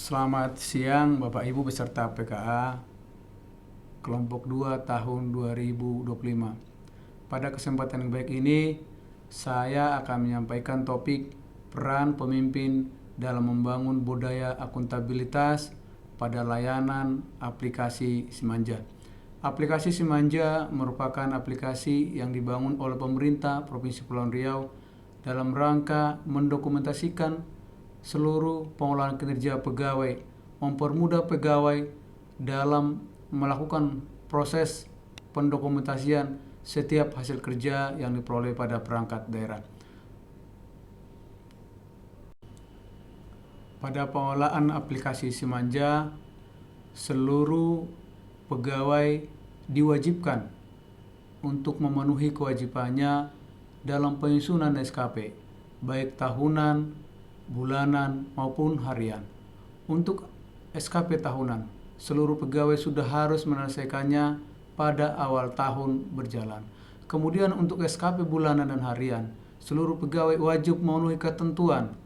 Selamat siang Bapak Ibu peserta PKA kelompok 2 tahun 2025. Pada kesempatan yang baik ini, saya akan menyampaikan topik peran pemimpin dalam membangun budaya akuntabilitas pada layanan aplikasi Simanja. Aplikasi Simanja merupakan aplikasi yang dibangun oleh pemerintah Provinsi Kepulauan Riau dalam rangka mendokumentasikan seluruh pengolahan kinerja pegawai, mempermudah pegawai dalam melakukan proses pendokumentasian setiap hasil kerja yang diperoleh pada perangkat daerah. Pada pengolahan aplikasi Simanja, seluruh pegawai diwajibkan untuk memenuhi kewajibannya dalam penyusunan SKP, baik tahunan, bulanan, maupun harian. Untuk SKP tahunan, seluruh pegawai sudah harus menyelesaikannya pada awal tahun berjalan. Kemudian untuk SKP bulanan dan harian, seluruh pegawai wajib memenuhi ketentuan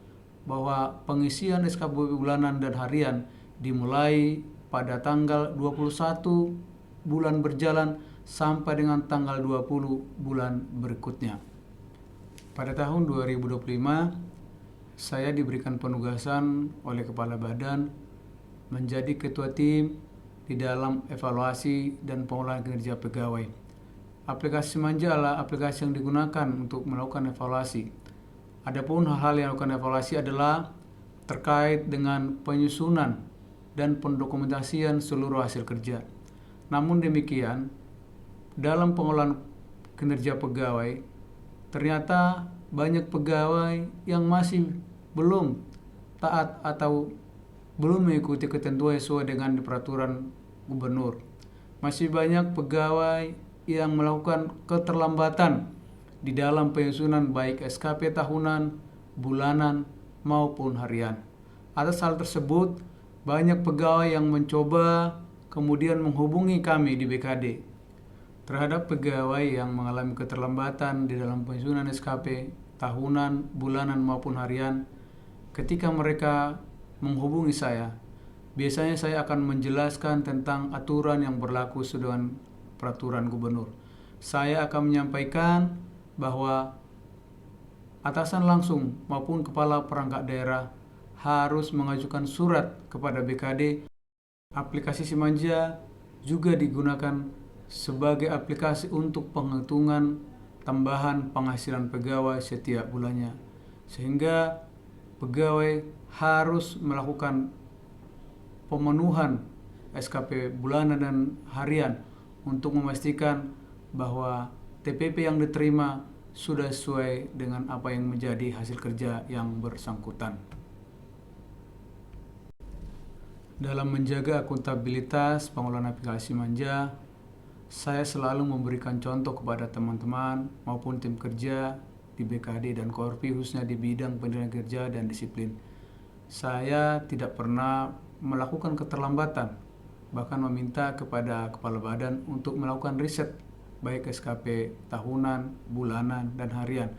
bahwa pengisian SKP bulanan dan harian dimulai pada tanggal 21 bulan berjalan sampai dengan tanggal 20 bulan berikutnya. Pada tahun 2025, saya diberikan penugasan oleh Kepala Badan menjadi ketua tim di dalam evaluasi dan pengolahan kinerja pegawai. Aplikasi Simanja adalah aplikasi yang digunakan untuk melakukan evaluasi. Adapun hal-hal yang dilakukan evaluasi adalah terkait dengan penyusunan dan pendokumentasian seluruh hasil kerja. Namun demikian, dalam pengolahan kinerja pegawai, ternyata banyak pegawai yang masih belum taat atau belum mengikuti ketentuan sesuai dengan peraturan gubernur. Masih banyak pegawai yang melakukan keterlambatan di dalam penyusunan baik SKP tahunan, bulanan, maupun harian. Atas hal tersebut, banyak pegawai yang mencoba kemudian menghubungi kami di BKD. Terhadap pegawai yang mengalami keterlambatan di dalam penyusunan SKP tahunan, bulanan, maupun harian, ketika mereka menghubungi saya, biasanya saya akan menjelaskan tentang aturan yang berlaku sesuai dengan peraturan gubernur. Saya akan menyampaikan bahwa atasan langsung maupun kepala perangkat daerah harus mengajukan surat kepada BKD. Aplikasi Simanja juga digunakan sebagai aplikasi untuk penghitungan tambahan penghasilan pegawai setiap bulannya, sehingga pegawai harus melakukan pemenuhan SKP bulanan dan harian untuk memastikan bahwa TPP yang diterima sudah sesuai dengan apa yang menjadi hasil kerja yang bersangkutan. Dalam menjaga akuntabilitas pengolahan aplikasi Simanja, saya selalu memberikan contoh kepada teman-teman maupun tim kerja di BKD dan Korpi, khususnya di bidang pendidikan kerja dan disiplin. Saya tidak pernah melakukan keterlambatan, bahkan meminta kepada Kepala Badan untuk melakukan riset baik SKP tahunan, bulanan, dan harian.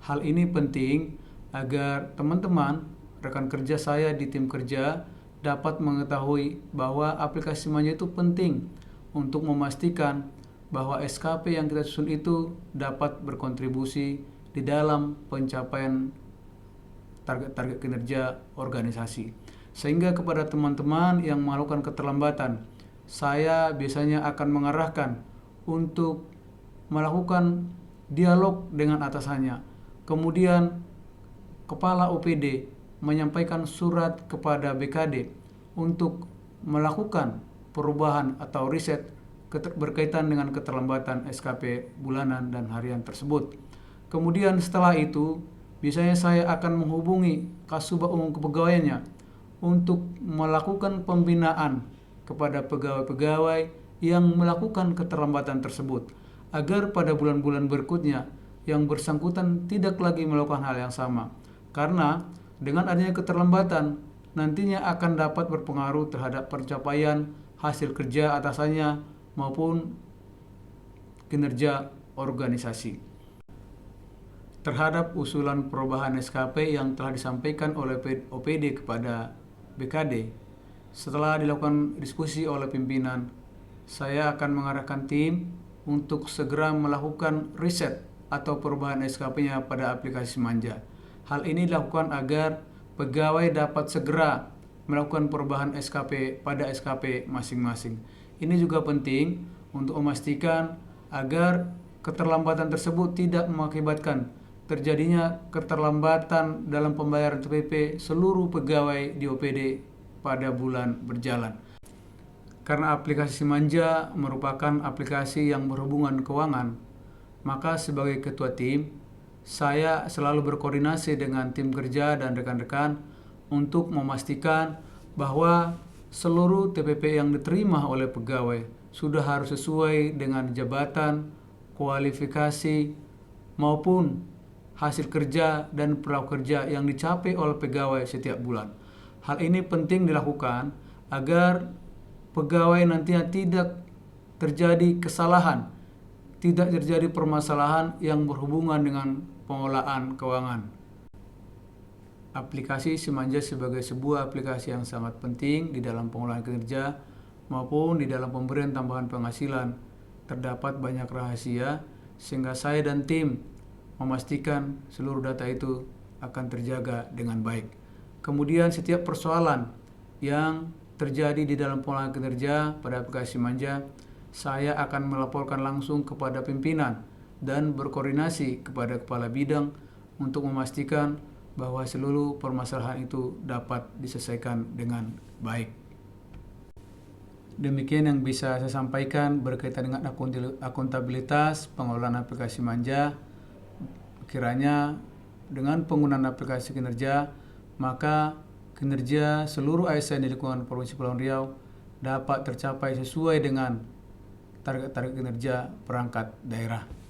Hal ini penting agar teman-teman, rekan kerja saya di tim kerja dapat mengetahui bahwa aplikasi Simanja itu penting untuk memastikan bahwa SKP yang kita susun itu dapat berkontribusi di dalam pencapaian target-target kinerja organisasi. Sehingga kepada teman-teman yang melakukan keterlambatan, saya biasanya akan mengarahkan untuk melakukan dialog dengan atasannya. Kemudian Kepala OPD menyampaikan surat kepada BKD untuk melakukan perubahan atau riset berkaitan dengan keterlambatan SKP bulanan dan harian tersebut. Kemudian setelah itu, biasanya saya akan menghubungi Kasubag Umum Kepegawaiannya untuk melakukan pembinaan kepada pegawai-pegawai yang melakukan keterlambatan tersebut, agar pada bulan-bulan berikutnya yang bersangkutan tidak lagi melakukan hal yang sama. Karena dengan adanya keterlambatan, nantinya akan dapat berpengaruh terhadap pencapaian hasil kerja atasannya maupun kinerja organisasi. Terhadap usulan perubahan SKP yang telah disampaikan oleh OPD kepada BKD, Setelah dilakukan diskusi oleh pimpinan, saya akan mengarahkan tim untuk segera melakukan riset atau perubahan SKP-nya pada aplikasi Simanja. Hal ini dilakukan agar pegawai dapat segera melakukan perubahan SKP pada SKP masing-masing. Ini juga penting untuk memastikan agar keterlambatan tersebut tidak mengakibatkan terjadinya keterlambatan dalam pembayaran TPP seluruh pegawai di OPD pada bulan berjalan. Karena aplikasi Simanja merupakan aplikasi yang berhubungan keuangan, maka sebagai ketua tim, saya selalu berkoordinasi dengan tim kerja dan rekan-rekan untuk memastikan bahwa seluruh TPP yang diterima oleh pegawai sudah harus sesuai dengan jabatan, kualifikasi, maupun hasil kerja dan prakerja yang dicapai oleh pegawai setiap bulan. Hal ini penting dilakukan agar pegawai nantinya tidak terjadi kesalahan, tidak terjadi permasalahan yang berhubungan dengan pengelolaan keuangan. Aplikasi Simanja sebagai sebuah aplikasi yang sangat penting di dalam pengelolaan kinerja maupun di dalam pemberian tambahan penghasilan. Terdapat banyak rahasia sehingga saya dan tim memastikan seluruh data itu akan terjaga dengan baik. Kemudian setiap persoalan yang terjadi di dalam pengelolaan kinerja pada aplikasi Simanja, saya akan melaporkan langsung kepada pimpinan dan berkoordinasi kepada kepala bidang untuk memastikan bahwa seluruh permasalahan itu dapat diselesaikan dengan baik. Demikian yang bisa saya sampaikan berkaitan dengan akuntabilitas pengelolaan aplikasi Simanja. Kiranya dengan penggunaan aplikasi kinerja, maka kinerja seluruh ASN di lingkungan Provinsi Kepulauan Riau dapat tercapai sesuai dengan target-target kinerja perangkat daerah.